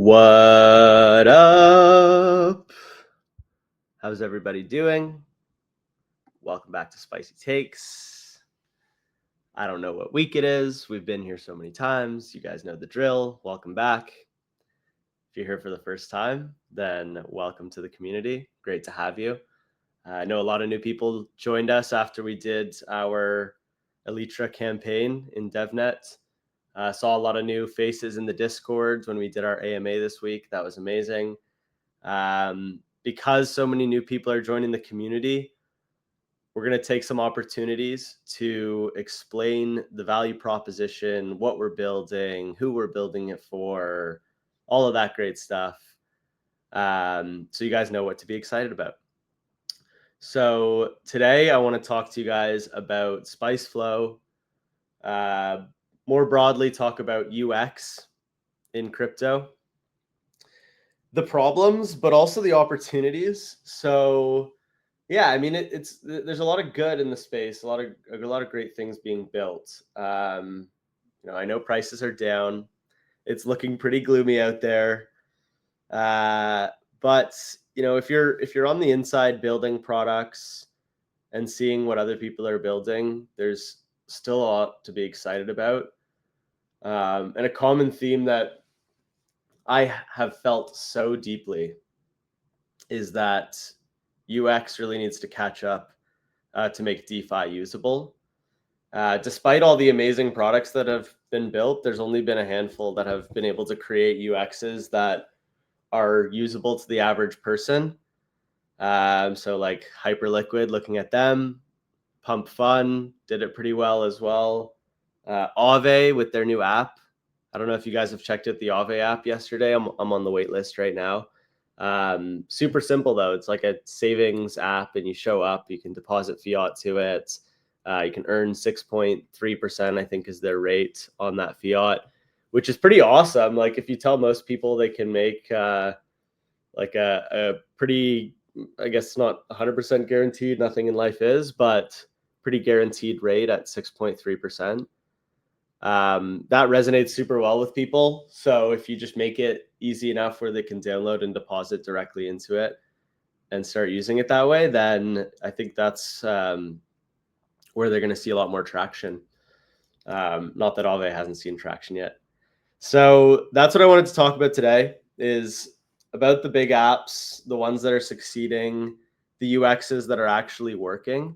What up? How's everybody doing? Welcome back to Spicy Takes. I don't know what week it is. We've been here so many times. You guys know the drill. Welcome back. If you're here for the first time, then welcome to the community. Great to have you. I know a lot of new people joined us after we did our Elytra campaign in DevNet. Saw a lot of new faces in the Discords when we did our AMA this week. That was amazing. Because so many new people are joining the community, we're going to take some opportunities to explain the value proposition, what we're building, who we're building it for, all of that great stuff. So you guys know what to be excited about. So today I want to talk to you guys about SpiceFlow, more broadly talk about UX in crypto, the problems, but also the opportunities. So yeah, I mean, there's a lot of good in the space, a lot of great things being built. I know prices are down. It's looking pretty gloomy out there. But if you're on the inside building products and seeing what other people are building, there's still a lot to be excited about. And a common theme that I have felt so deeply is that UX really needs to catch up to make DeFi usable. Despite all the amazing products that have been built, there's only been a handful that have been able to create UXs that are usable to the average person. So like Hyperliquid, looking at them, PumpFun did it pretty well as well. Aave with their new app. I don't know if you guys have checked out the Aave app yesterday. I'm on the wait list right now. Super simple though. It's like a savings app, and you show up, you can deposit fiat to it. You can earn 6.3%, I think is their rate on that fiat, which is pretty awesome. Like if you tell most people they can make like a pretty, I guess not 100% guaranteed, nothing in life is, but pretty guaranteed rate at 6.3%. That resonates super well with people. So if you just make it easy enough where they can download and deposit directly into it and start using it that way, then I think that's where they're going to see a lot more traction. Not that Aave hasn't seen traction yet. So that's what I wanted to talk about today, is about the big apps, the ones that are succeeding, the UXs that are actually working.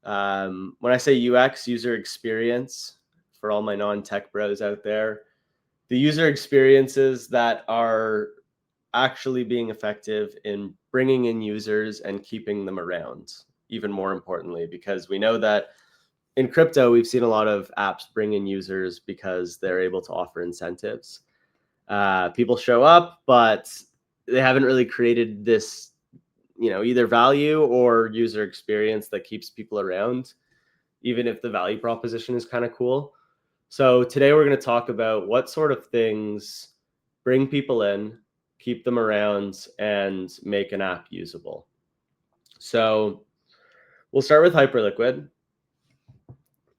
When I say UX, user experience, for all my non-tech bros out there, the user experiences that are actually being effective in bringing in users and keeping them around, even more importantly, because we know that in crypto, we've seen a lot of apps bring in users because they're able to offer incentives. People show up, but they haven't really created this, either value or user experience that keeps people around, even if the value proposition is kind of cool. So today we're going to talk about what sort of things bring people in, keep them around, and make an app usable. So we'll start with Hyperliquid,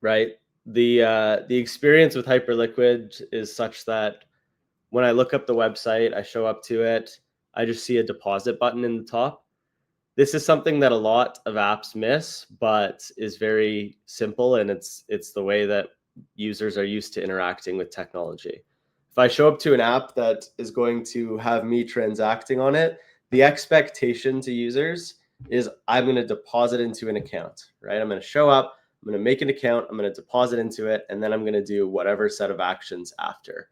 right? The experience with Hyperliquid is such that when I look up the website, I show up to it, I just see a deposit button in the top. This is something that a lot of apps miss, but is very simple, and it's the way that users are used to interacting with technology. If I show up to an app that is going to have me transacting on it, the expectation to users is I'm going to deposit into an account, right? I'm going to show up, I'm going to make an account, I'm going to deposit into it, and then I'm going to do whatever set of actions after.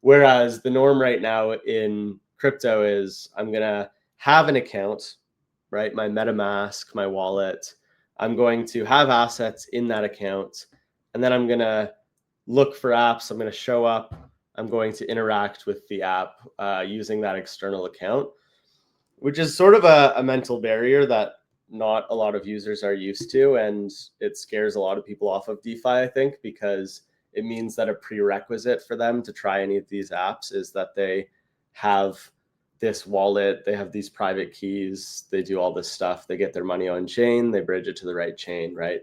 Whereas the norm right now in crypto is I'm going to have an account, right? My MetaMask, my wallet. I'm going to have assets in that account, and then I'm going to look for apps. I'm going to show up. I'm going to interact with the app using that external account, which is sort of a mental barrier that not a lot of users are used to. And it scares a lot of people off of DeFi, I think, because it means that a prerequisite for them to try any of these apps is that they have this wallet, they have these private keys, they do all this stuff, they get their money on chain, they bridge it to the right chain, right?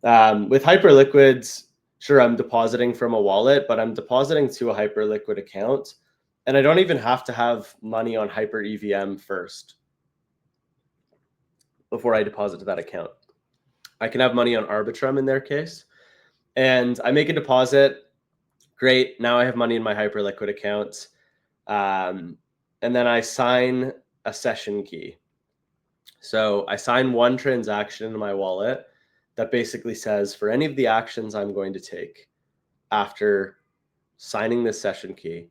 With Hyperliquids, sure, I'm depositing from a wallet, but I'm depositing to a Hyperliquid account, And I don't even have to have money on Hyper EVM first before I deposit to that account. I can have money on Arbitrum in their case, and I make a deposit. Great. Now I have money in my Hyperliquid account. And then I sign a session key. So I sign one transaction in my wallet that basically says for any of the actions I'm going to take after signing this session key,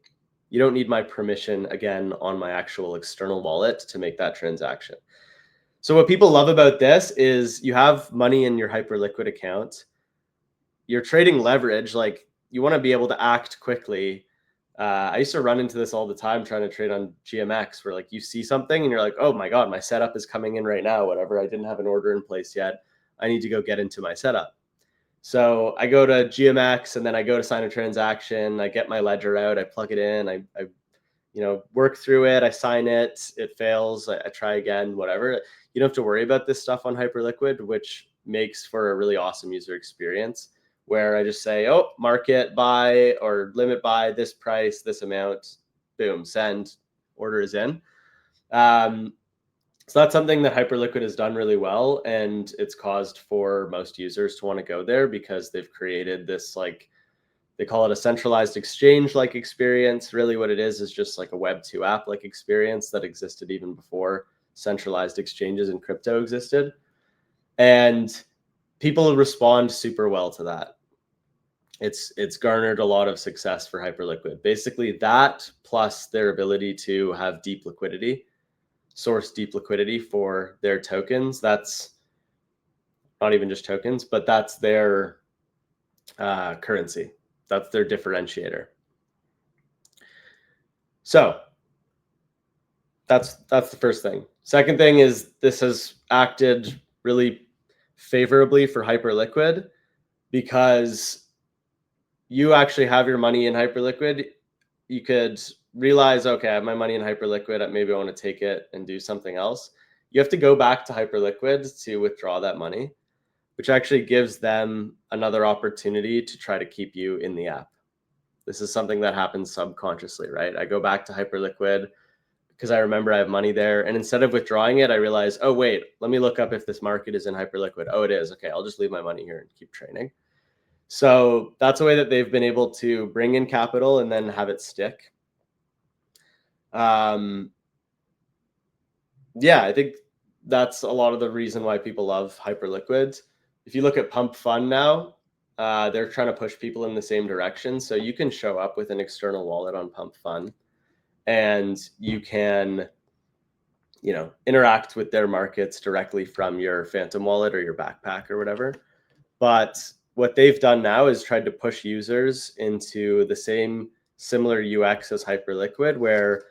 you don't need my permission again on my actual external wallet to make that transaction. So what people love about this is you have money in your Hyperliquid account. You're trading leverage, like you want to be able to act quickly. I used to run into this all the time trying to trade on GMX, where like you see something and you're like, oh my God, my setup is coming in right now, whatever. I didn't have an order in place yet. I need to go get into my setup. So I go to GMX and then I go to sign a transaction. I get my ledger out, I plug it in, I work through it, I sign it, it fails, I try again, whatever. You don't have to worry about this stuff on Hyperliquid, which makes for a really awesome user experience where I just say, oh, market buy or limit buy this price, this amount, boom, send, order is in. So that's something that Hyperliquid has done really well, and it's caused for most users to want to go there because they've created this, like, they call it a centralized exchange-like experience. Really what it is just like a Web 2 app-like experience that existed even before centralized exchanges in crypto existed. And people respond super well to that. It's garnered a lot of success for Hyperliquid. Basically that plus their ability to have deep liquidity, source deep liquidity for their tokens. That's not even just tokens, but that's their currency. That's their differentiator. So that's the first thing. Second thing is this has acted really favorably for Hyperliquid because you actually have your money in Hyperliquid. You could realize, okay, I have my money in Hyperliquid. Maybe I want to take it and do something else. You have to go back to Hyperliquid to withdraw that money, which actually gives them another opportunity to try to keep you in the app. This is something that happens subconsciously, right? I go back to Hyperliquid because I remember I have money there. And instead of withdrawing it, I realize, oh, wait, let me look up if this market is in Hyperliquid. Oh, it is. Okay, I'll just leave my money here and keep trading. So that's a way that they've been able to bring in capital and then have it stick. Yeah, I think that's a lot of the reason why people love Hyperliquid. If you look at PumpFun now, they're trying to push people in the same direction. So you can show up with an external wallet on PumpFun and you can, interact with their markets directly from your Phantom wallet or your backpack or whatever. But what they've done now is tried to push users into the same similar UX as Hyperliquid, where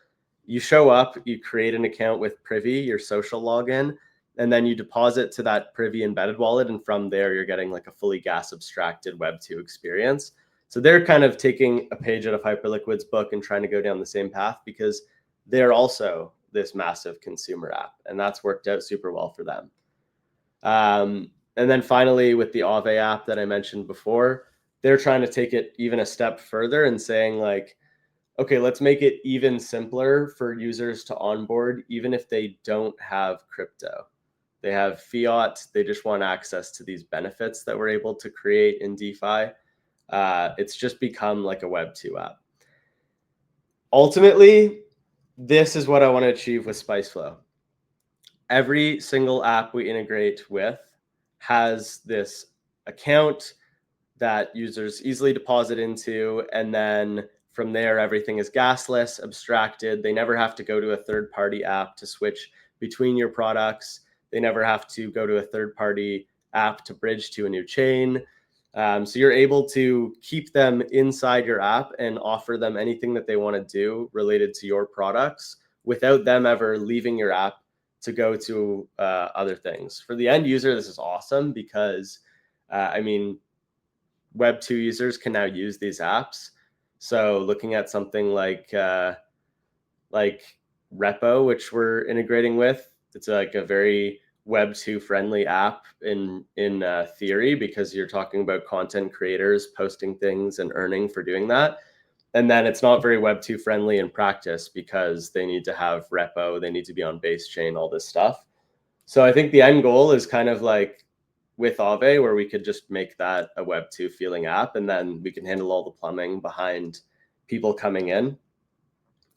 you show up, you create an account with Privy, your social login, and then you deposit to that Privy embedded wallet. And from there, you're getting like a fully gas abstracted Web 2 experience. So they're kind of taking a page out of Hyperliquid's book and trying to go down the same path because they're also this massive consumer app. And that's worked out super well for them. And then finally, with the Aave app that I mentioned before, they're trying to take it even a step further and saying like, okay, let's make it even simpler for users to onboard, even if they don't have crypto. They have fiat. They just want access to these benefits that we're able to create in DeFi. It's just become like a Web 2 app. Ultimately, this is what I want to achieve with SpiceFlow. Every single app we integrate with has this account that users easily deposit into, and then from there, everything is gasless, abstracted. They never have to go to a third-party app to switch between your products. They never have to go to a third-party app to bridge to a new chain. So you're able to keep them inside your app and offer them anything that they want to do related to your products without them ever leaving your app to go to other things. For the end user, this is awesome because, Web 2 users can now use these apps. So looking at something like Repo, which we're integrating with, it's like a very Web 2 friendly app in theory, because you're talking about content creators posting things and earning for doing that. And then it's not very Web2 friendly in practice because they need to have repo, they need to be on base chain, all this stuff. So I think the end goal is kind of like with Aave, where we could just make that a Web2 feeling app, and then we can handle all the plumbing behind people coming in.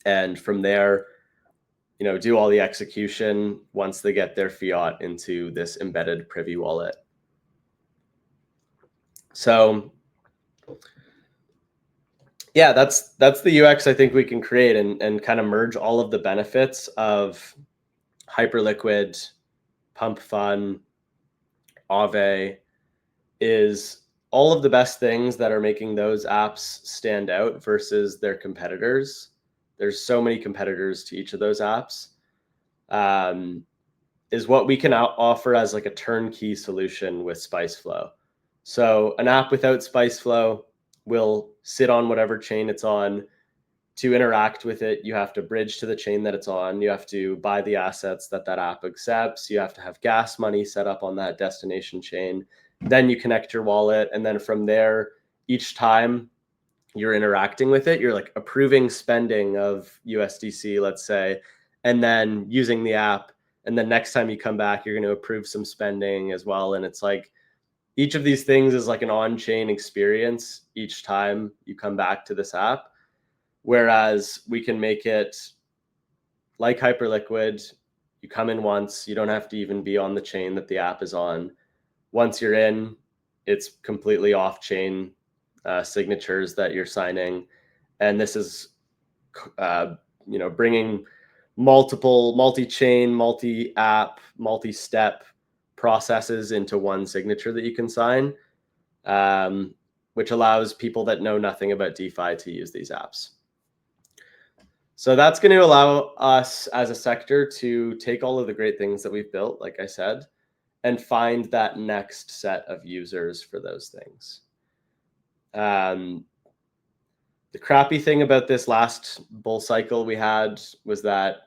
And from there, do all the execution once they get their fiat into this embedded Privy wallet. So yeah, that's the UX I think we can create, and kind of merge all of the benefits of Hyperliquid, PumpFun, Aave, is all of the best things that are making those apps stand out versus their competitors. There's so many competitors to each of those apps. Is what we can offer as like a turnkey solution with SpiceFlow. So an app without SpiceFlow will sit on whatever chain it's on. To interact with it, you have to bridge to the chain that it's on. You have to buy the assets that app accepts. You have to have gas money set up on that destination chain. Then you connect your wallet. And then from there, each time you're interacting with it, you're like approving spending of USDC, let's say, and then using the app. And then next time you come back, you're going to approve some spending as well. And it's like each of these things is like an on-chain experience each time you come back to this app. Whereas we can make it like Hyperliquid. You come in once, you don't have to even be on the chain that the app is on. Once you're in, it's completely off-chain signatures that you're signing. And this is, bringing multi-chain, multi-app, multi-step processes into one signature that you can sign, which allows people that know nothing about DeFi to use these apps. So that's going to allow us as a sector to take all of the great things that we've built, like I said, and find that next set of users for those things. The crappy thing about this last bull cycle we had was that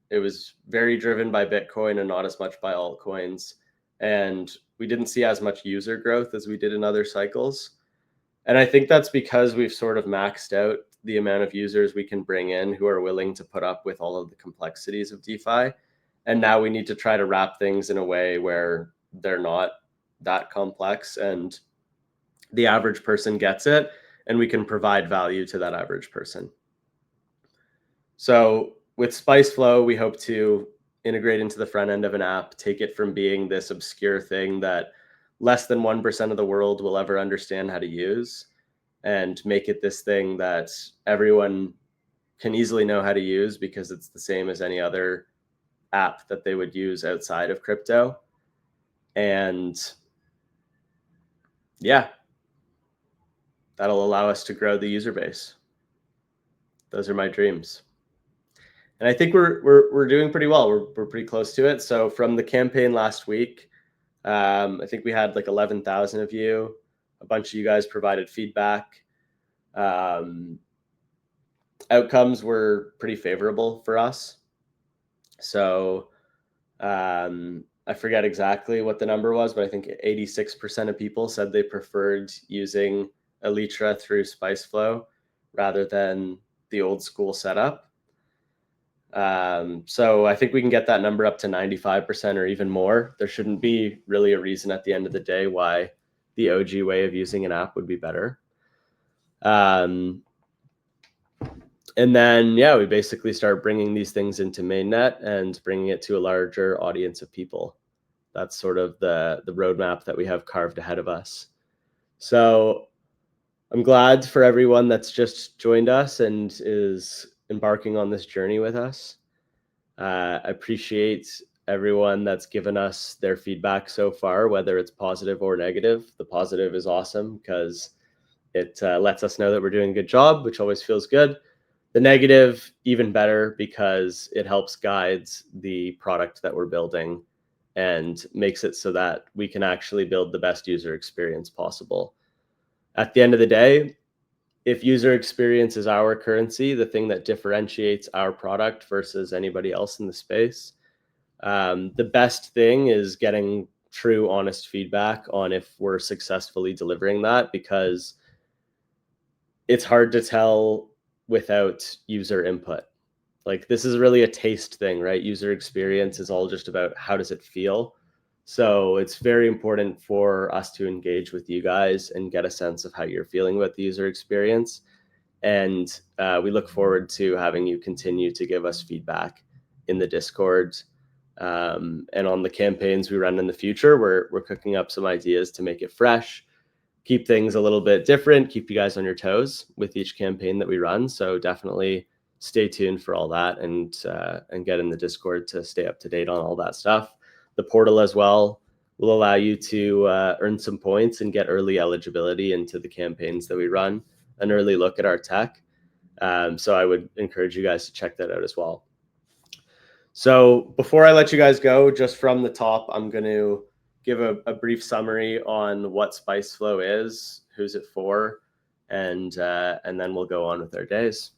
it was very driven by Bitcoin and not as much by altcoins. And we didn't see as much user growth as we did in other cycles. And I think that's because we've sort of maxed out the amount of users we can bring in who are willing to put up with all of the complexities of DeFi. And now we need to try to wrap things in a way where they're not that complex and the average person gets it, and we can provide value to that average person. So with SpiceFlow, we hope to integrate into the front end of an app, take it from being this obscure thing that less than 1% of the world will ever understand how to use, and make it this thing that everyone can easily know how to use because it's the same as any other app that they would use outside of crypto. And yeah, that'll allow us to grow the user base. Those are my dreams. And I think we're doing pretty well. We're pretty close to it. So from the campaign last week, I think we had like 11,000 of you. A bunch of you guys provided feedback. Outcomes were pretty favorable for us. So I forget exactly what the number was, but I think 86% of people said they preferred using Elytra through SpiceFlow rather than the old school setup. So I think we can get that number up to 95% or even more. There shouldn't be really a reason at the end of the day why the OG way of using an app would be better. And then, yeah, we basically start bringing these things into mainnet and bringing it to a larger audience of people. That's sort of the roadmap that we have carved ahead of us. So I'm glad for everyone that's just joined us and is embarking on this journey with us. I appreciate everyone that's given us their feedback so far, whether it's positive or negative. The positive is awesome because it lets us know that we're doing a good job, which always feels good. The negative, even better, because it helps guide the product that we're building and makes it so that we can actually build the best user experience possible. At the end of the day, if user experience is our currency, the thing that differentiates our product versus anybody else in the space, the best thing is getting true, honest feedback on if we're successfully delivering that, because it's hard to tell without user input. Like, this is really a taste thing, right? User experience is all just about how does it feel. So it's very important for us to engage with you guys and get a sense of how you're feeling about the user experience. And we look forward to having you continue to give us feedback in the Discord. And on the campaigns we run in the future, we're cooking up some ideas to make it fresh, keep things a little bit different, keep you guys on your toes with each campaign that we run. So definitely stay tuned for all that, and get in the Discord to stay up to date on all that stuff. The portal as well will allow you to earn some points and get early eligibility into the campaigns that we run, an early look at our tech. So I would encourage you guys to check that out as well. So before I let you guys go, just from the top, I'm going to give a brief summary on what SpiceFlow is, who's it for, and then we'll go on with our days.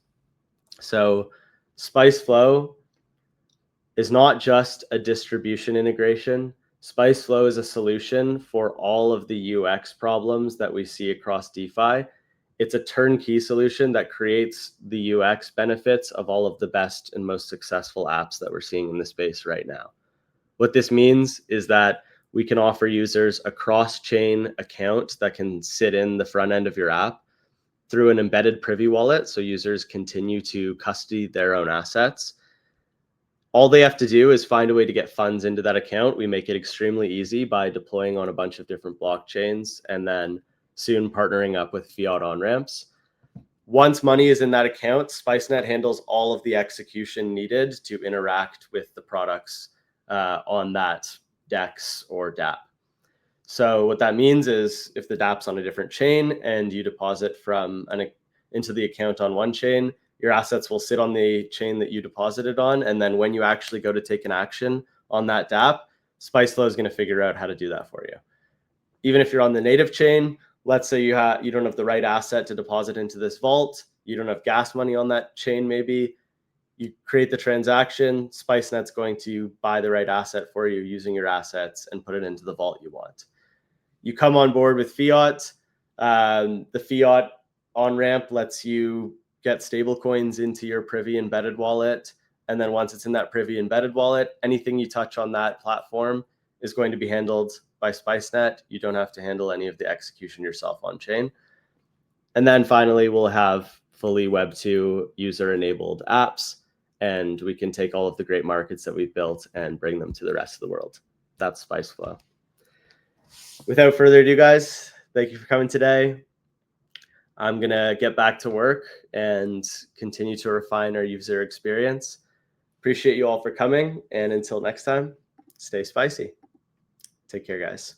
So SpiceFlow is not just a distribution integration. SpiceFlow is a solution for all of the UX problems that we see across DeFi. It's a turnkey solution that creates the UX benefits of all of the best and most successful apps that we're seeing in the space right now. What this means is that we can offer users a cross-chain account that can sit in the front end of your app through an embedded Privy wallet, so users continue to custody their own assets. All they have to do is find a way to get funds into that account. We make it extremely easy by deploying on a bunch of different blockchains and then soon partnering up with fiat on-ramps. Once money is in that account, Spicenet handles all of the execution needed to interact with the products on that DEX or dApp. So what that means is if the dApp's on a different chain and you deposit into the account on one chain, your assets will sit on the chain that you deposited on. And then when you actually go to take an action on that dApp, SpiceFlow is going to figure out how to do that for you. Even if you're on the native chain, let's say you don't have the right asset to deposit into this vault, you don't have gas money on that chain maybe, you create the transaction, Spicenet's going to buy the right asset for you using your assets and put it into the vault you want. You come on board with fiat. The fiat on-ramp lets you get stable coins into your Privy embedded wallet. And then once it's in that Privy embedded wallet, anything you touch on that platform is going to be handled by Spicenet. You don't have to handle any of the execution yourself on chain. And then finally, we'll have fully Web2 user-enabled apps, and we can take all of the great markets that we've built and bring them to the rest of the world. That's SpiceFlow. Without further ado, guys, thank you for coming today. I'm going to get back to work and continue to refine our user experience. Appreciate you all for coming, and until next time, stay spicy. Take care, guys.